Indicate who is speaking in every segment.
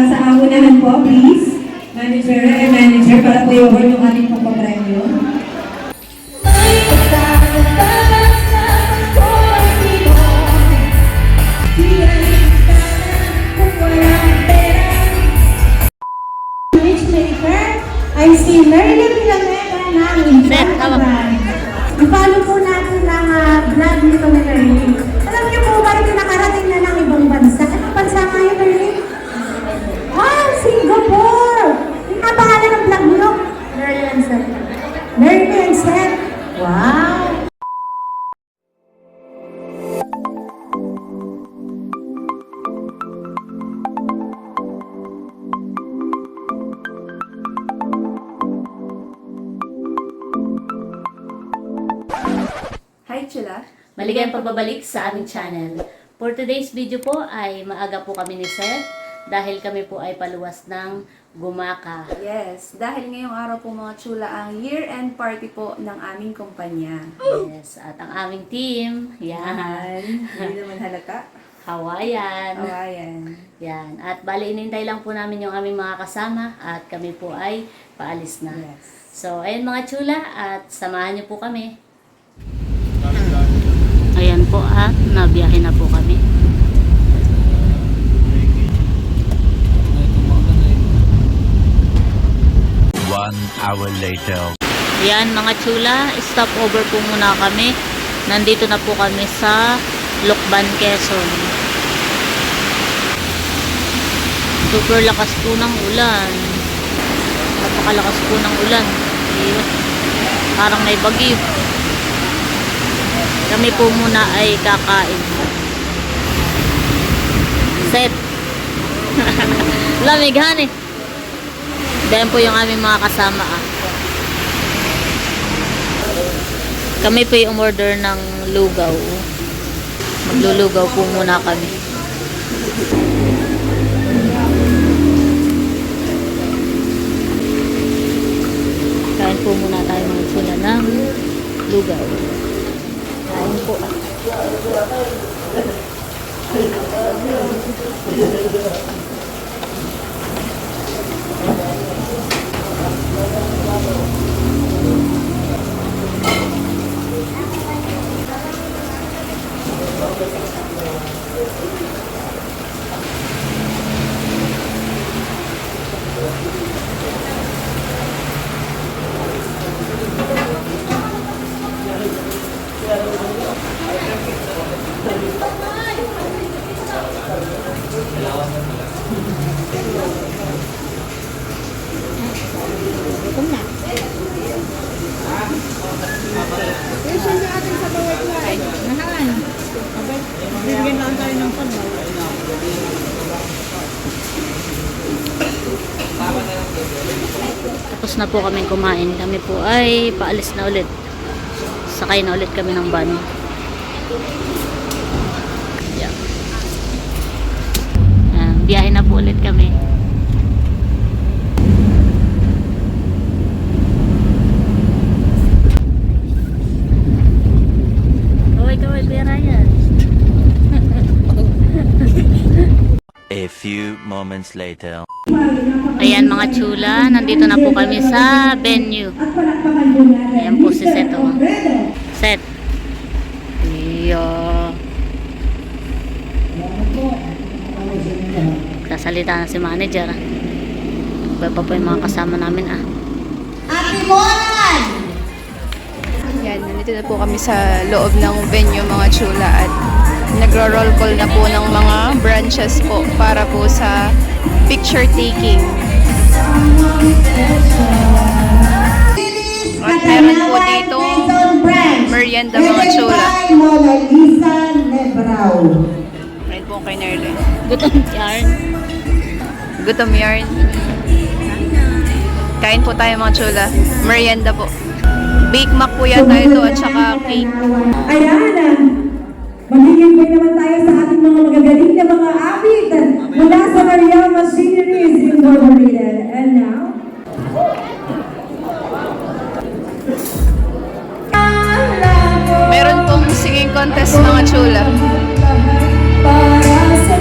Speaker 1: sa unahan po, please. Manager, para po i-award yung ating pong papremyo.
Speaker 2: Ay si Marilyn Villanueva ng Instagram. I-follow po natin ang vlog nito ni Marilyn. Alam niyo po ba ito nakarating na ng ibang bansa? Anong bansa ngayon, Marilyn? Ah, Singapore! Yung pangalan ng vlog mo? Marilyn Set. Marilyn Set. Wow!
Speaker 3: Hi, Chula.
Speaker 4: Maligayang pagbabalik sa aming channel. For today's video po ay maaga po kami ni Seth dahil kami po ay paluwas ng Gumaka.
Speaker 3: Yes, dahil ngayong araw po mga Chula ang year-end party po ng aming kumpanya.
Speaker 4: Yes, at ang aming team, yan,
Speaker 3: Hindi naman halata.
Speaker 4: Hawaiian.
Speaker 3: Awayan.
Speaker 4: Yan, at bali inintay lang po namin yung aming mga kasama at kami po ay paalis na.
Speaker 3: Yes.
Speaker 4: So, ayun mga Chula at samahan niyo po kami. Ayan po at nabiyahe na po kami.
Speaker 5: One hour later.
Speaker 4: Ayan mga Chula, stop over po muna kami. Nandito na po kami sa Lucban, Quezon. Super lakas po ng ulan. Napakalakas po ng ulan. Ayun. Parang may bagyo. Kami po muna ay kakain. Set. Lamighan eh. Dahil po yung aming mga kasama Kami po yung umorder ng lugaw. Maglulugaw po muna kami. Kain po muna tayo mga Chula ng lugaw. Kain po Tapos na po kaming kumain. Kami po ay paalis na ulit. Sakay na ulit kami ng van. Yeah. Biyahe na po ulit kami. Kaway, pera yan.
Speaker 5: A few moments later.
Speaker 4: Ayan mga Chula, nandito na po kami sa venue. Ayan po si Seth. Seth. Iyo. Sasalita na si manager. Iba pa po yung mga kasama namin
Speaker 6: Yan, nandito na po kami sa loob ng venue mga Chula at nagro-roll call na po ng mga branches po para po sa picture taking. At meron po dito merienda mga Chula. Meron po kay Nerle.
Speaker 4: Gutom yarn.
Speaker 6: Gutom yarn. Kain po tayo mga Chula. Merienda po. Bake Mac po yata ito at saka cake.
Speaker 1: Ayan, magiging naman tayo sa ating mga magagaling na mga awit mula sa Mariel Machineries Incorporated. And now,
Speaker 6: Meron pong singing contest mga Chula.
Speaker 1: para sa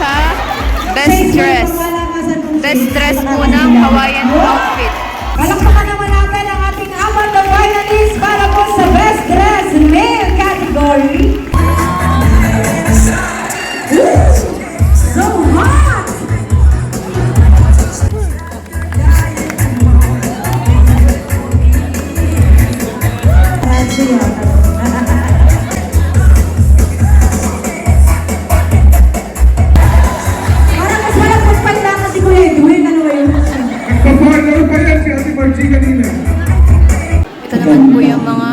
Speaker 6: sa best dress. Best dress po ng Hawaiian outfit.
Speaker 1: Palakpakan naman natin ang ating apat na finalists para po sa Best Dress Male category. So hot! Parang mas walang pagpalilangan si Kuya Edwin. Ano ba yun?
Speaker 6: Ito naman po yung mga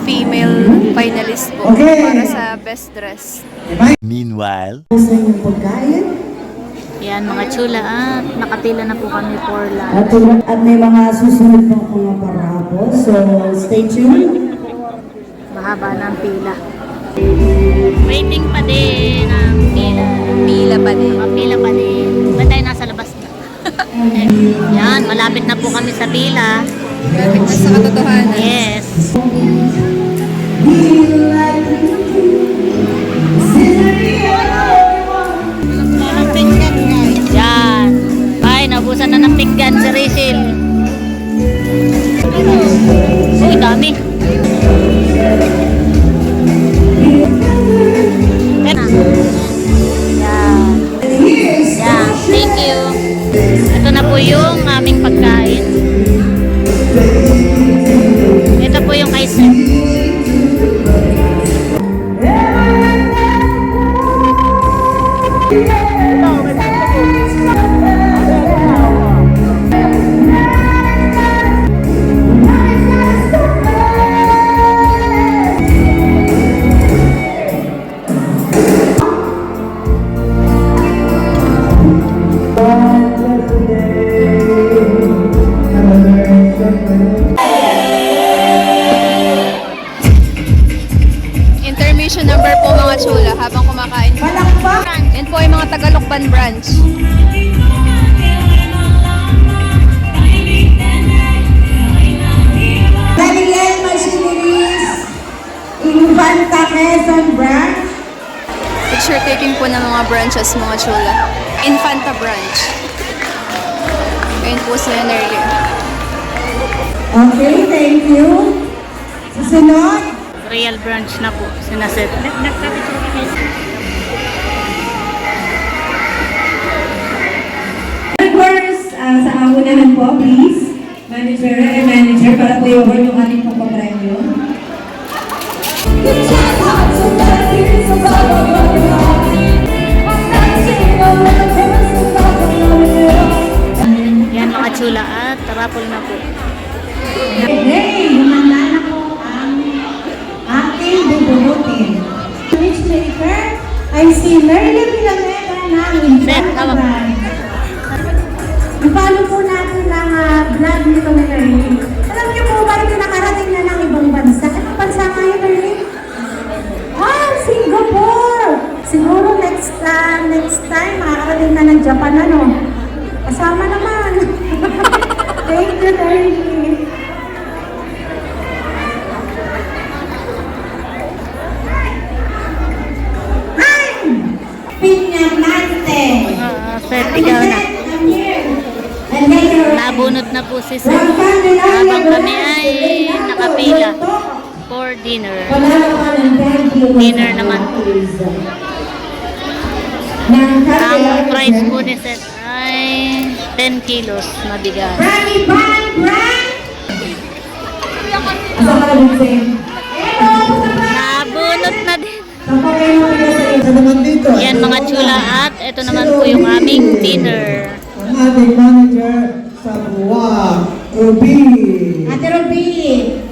Speaker 6: female finalist po para sa best dress.
Speaker 5: Meanwhile,
Speaker 1: Gusto niyo pagkain?
Speaker 4: Yan mga chula, nakapila na po kami for lunch.
Speaker 1: At may mga susunod pang mga parapos. So, stay tuned.
Speaker 4: Mahaba na ang pila. Waiting pa din ang pila.
Speaker 6: Pila pa din.
Speaker 4: Pila pa din. Ba't tayo nasa labas na? Yan, malapit na po kami sa pila.
Speaker 6: Malapit na sa katotohanan.
Speaker 4: Yes. Yan. Ay, nabusan na ng pinggan si Rachel. Uy, dami. Yan. Yan, thank you. Ito na po yung aming pagkain. Ito po yung kay Seth.
Speaker 6: Intermission number po mga chula habang kumakain. Yan po yung mga Tagalokban branch.
Speaker 1: Daniel Machineries, Infanta Quezon Branch.
Speaker 6: Picture taking po ng mga branches mga chula. Infanta branch. Ayun po si Nerly.
Speaker 1: Okay, thank you. Susunod.
Speaker 4: Real branch na po. Sinaset.
Speaker 1: First, sa aunahan po, please. Manager, para po i-award yung ating pong papremyo.
Speaker 4: Yan mga chula at tarapol na po.
Speaker 1: Hey, humanda na po ang ating bubunutin.
Speaker 2: Matchmaker ay si Merlin Villanueva ng
Speaker 4: Seth,
Speaker 2: Infanta
Speaker 4: hawak.
Speaker 2: Brand. Ipalo po natin ang vlog nito ni Merlin. Alam niyo po ba ito nakarating na ng ibang bansa? Anong bansa nga yun, Merlin? Singapore! Siguro next time, makakarating na ng Japan, ano? Kasama naman. Thank you, Merlin. Pinyamante.
Speaker 4: Seth, ikaw na. Nabunot na po si Seth. Habang kami ay nakapila for dinner. Dinner naman po. Ang price po ni Seth ay 10 kilos mabigat. Nabunot na din. Yan mga chula at ito naman po yung aming dinner.
Speaker 7: Ang ating manager sa Buwak, Ruby.
Speaker 2: Ate Ruby,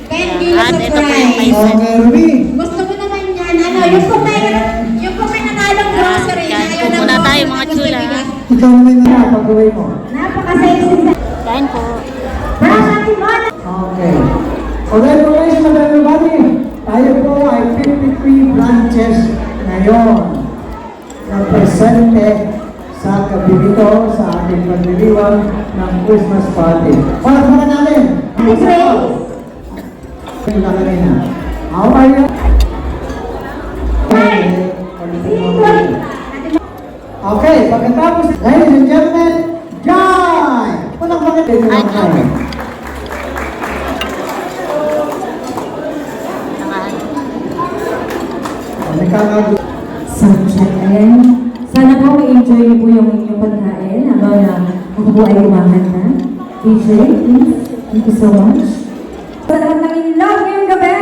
Speaker 2: 10 kilos
Speaker 4: At
Speaker 2: of
Speaker 4: ito po yung kay
Speaker 2: rice.
Speaker 4: Seth.
Speaker 7: Okay, Ruby.
Speaker 2: Gusto ko naman yan, ano, yung po may nanalong grocery.
Speaker 4: Kain po
Speaker 2: ayaw na
Speaker 4: muna
Speaker 2: po,
Speaker 4: tayo mga chula.
Speaker 7: Ikaw naman na pag-uwi mo.
Speaker 2: Napaka-sexy sa...
Speaker 4: Kain po.
Speaker 2: Bravo, Ate Mona!
Speaker 7: Okay. Congratulations everybody. Tayo po ay 53 branches ngayon na presente sa gabi nito sa ating pagdiriwang ng Christmas party. Palakpakan natin!
Speaker 2: Grace!
Speaker 7: Kanina kanina. How are you? Okay, pagkatapos, ladies and gentlemen, Jai! Unang bakit ito
Speaker 4: Ay,
Speaker 7: mga Jai? May kakagulo.
Speaker 1: Sunshine. Ayan. Sana po ma-enjoy niyo po yung inyong pagkain habang ako po ay kumahanda. DJ, please. Thank you so much. Sa lahat ng in-love ngayong gabi.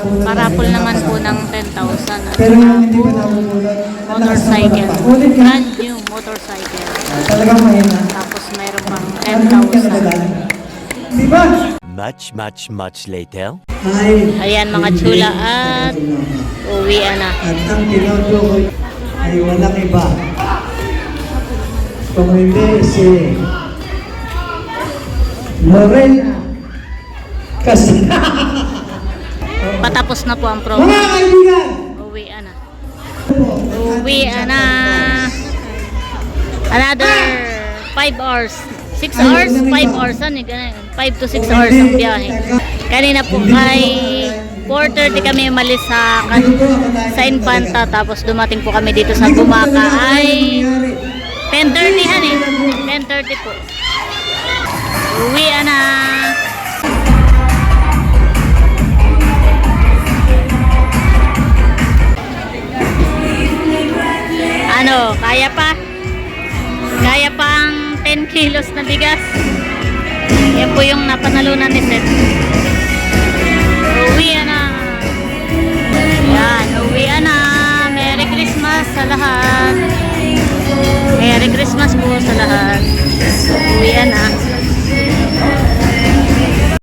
Speaker 4: Parapol naman po ng 10,000 at
Speaker 7: Pero yung hindi pa nabubulan,
Speaker 4: motorcycle.
Speaker 7: Ulit ka.
Speaker 4: Brand new motorcycle.
Speaker 7: Talagang mahina.
Speaker 4: Tapos mayroon pang
Speaker 7: Ano ka
Speaker 4: 10,000.
Speaker 7: nadala? Diba?
Speaker 5: Much later.
Speaker 7: Ay,
Speaker 4: Ayan mga chula at uwian na.
Speaker 7: At ang tinutukoy ay walang iba. Kung hindi si Lorena kasi
Speaker 4: Patapos na po ang promo.
Speaker 7: mga kaibigan!
Speaker 4: Uwian na. Uwian na. Another 5 hours. 6 hours? 5 hours. Ano eh? 5 to 6 hours ang biyahe. Kanina po ay 4:30 kami umalis sa Infanta. Tapos dumating po kami dito sa Gumaca ay 10:30 han eh. 10:30 po. Uwian na. Ano, kaya pa? Kaya pa ang 10 kilos na bigas. Yan po yung napanalunan ni Seth. Uwian na. Yan, uwian na. Merry Christmas sa lahat. Merry Christmas po sa lahat. Uwian na.